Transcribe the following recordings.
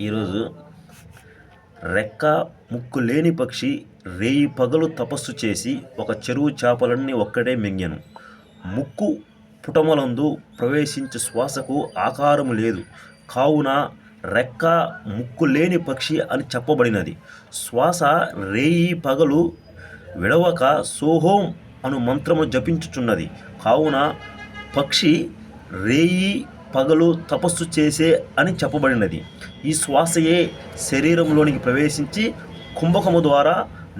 ఈరోజు రెక్క ముక్కు లేని పక్షి రేయి పగలు తపస్సు చేసి ఒక చెరువు చేపలన్నీ ఒక్కడే మింగెను. ముక్కు పుటములందు ప్రవేశించు శ్వాసకు ఆకారము లేదు, కావున రెక్క ముక్కు లేని పక్షి అని చెప్పబడినది. శ్వాస రేయి పగలు విడవక సోహోం అను మంత్రము జపించుచున్నది. కావున పక్షి రేయి పగలు తపస్సు చేసే అని చెప్పబడినది. ఈ శ్వాసయే శరీరంలోనికి ప్రవేశించి కుంభకము ద్వారా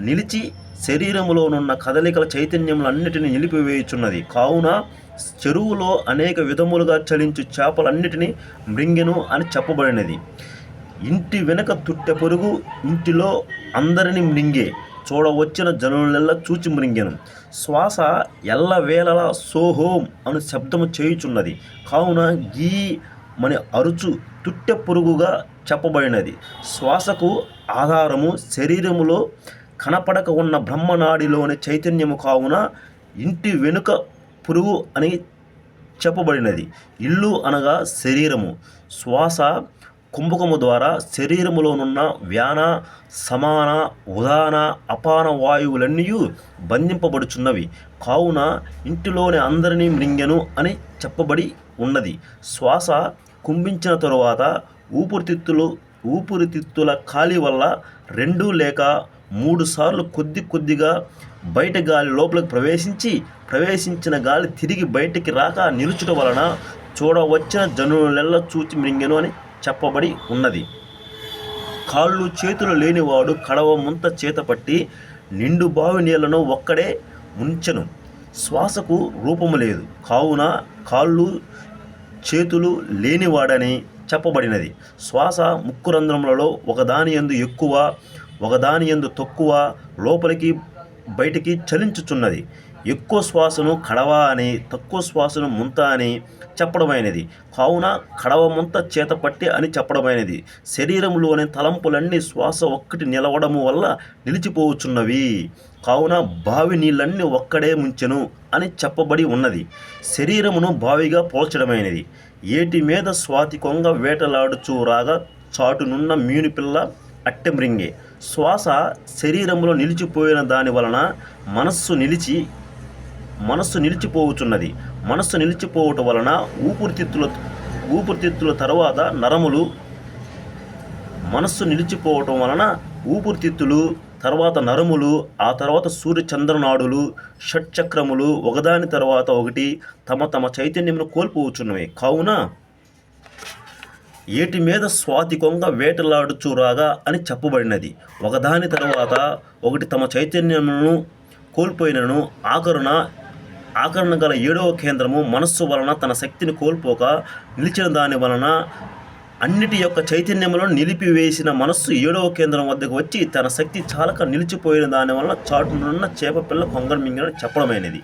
నిలిచి శరీరములోనున్న కదలికల చైతన్యములన్నిటిని నిలిపివేయుచున్నది. కావున చెరువులో అనేక విధములుగా చలించు చేపలన్నిటినీ మృంగెను అని చెప్పబడినది. ఇంటి వెనుక తుట్టె పొరుగు ఇంటిలో అందరిని మృంగే, చూడవచ్చిన జనులెల్లా చూచి మృంగెను. శ్వాస ఎల్లవేళలా సోహోం అను శబ్దము చేయుచున్నది. కావున గీ మని అరుచు తుట్టె పొరుగుగా చెప్పబడినది. శ్వాసకు ఆధారము శరీరములో కనపడక ఉన్న బ్రహ్మనాడిలోని చైతన్యము, కావున ఇంటి వెనుక పురుగు అని చెప్పబడినది. ఇల్లు అనగా శరీరము. శ్వాస కుంభకము ద్వారా శరీరములోనున్న వ్యాన, సమాన, ఉదాన, అపాన వాయువులన్నీ బంధింపబడుచున్నవి. కావున ఇంటిలోని అందరినీ మృంగెను అని చెప్పబడి ఉన్నది. శ్వాస కుంభించిన తరువాత ఊపిరితిత్తుల ఖాళీ వల్ల 2 లేక 3 సార్లు కొద్దిగా బయట గాలి లోపలికి ప్రవేశించిన గాలి తిరిగి బయటికి రాక నిలుచుట వలన చూడవచ్చిన జనులెల్లా చూచి మృంగెను అని చెప్పబడి ఉన్నది. కాళ్ళు చేతులు లేనివాడు కడవ ముంత చేతపట్టి నిండు బావి నీళ్లను ఒక్కడే ముంచెను. శ్వాసకు రూపము లేదు, కావున కాళ్ళు చేతులు లేనివాడని చెప్పబడినది. శ్వాస ముక్కు రంధ్రములలో ఒకదాని యందు ఎక్కువ, ఒకదాని యందు తక్కువ, లోపలికి బయటికి చలించుచున్నది. ఎక్కువ శ్వాసను కడవ అని, తక్కువ శ్వాసను ముంత అని చెప్పడమైనది. కావున కడవ ముంత చేతపట్టి అని చెప్పడమైనది. శరీరంలోని తలంపులన్నీ శ్వాస ఒక్కటి నిలవడము వల్ల నిలిచిపోవచ్చున్నవి. కావున బావి నీళ్ళన్నీ ఒక్కడే ముంచెను అని చెప్పబడి ఉన్నది. శరీరమును బావిగా పోల్చడమైనది. ఏటి మీద స్వాతి కొంగ వేటలాడుచూ రాగా చాటునున్న మీనుపిల్ల అట్టె మృంగే. శ్వాస శరీరంలో నిలిచిపోయిన దాని వలన మనస్సు నిలిచిపోవచ్చున్నది. మనస్సు నిలిచిపోవటం వలన ఊపిరితిత్తుల తరువాత నరములు, మనస్సు నిలిచిపోవటం వలన ఊపిరితిత్తులు, తర్వాత నరములు, ఆ తర్వాత సూర్యచంద్రనాడులు, షట్చక్రములు ఒకదాని తర్వాత ఒకటి తమ చైతన్యమును కోల్పోవచ్చున్నవి. కావున ఏటి మీద స్వాతి కొంగ వేటలాడుచూ రాగా అని చెప్పబడినది. ఒకదాని తర్వాత ఒకటి తమ చైతన్యమును కోల్పోయినను ఆకరణ గల 7వ కేంద్రము మనస్సు వలన తన శక్తిని కోల్పోక నిలిచిన దాని వలన అన్నిటి యొక్క చైతన్యములను నిలిపివేసిన మనస్సు 7వ కేంద్రం వద్దకు వచ్చి తన శక్తి చాలక నిలిచిపోయిన దాని వలన చాటునున్న చేప పిల్ల కొంగను మింగినని చెప్పడమైనది.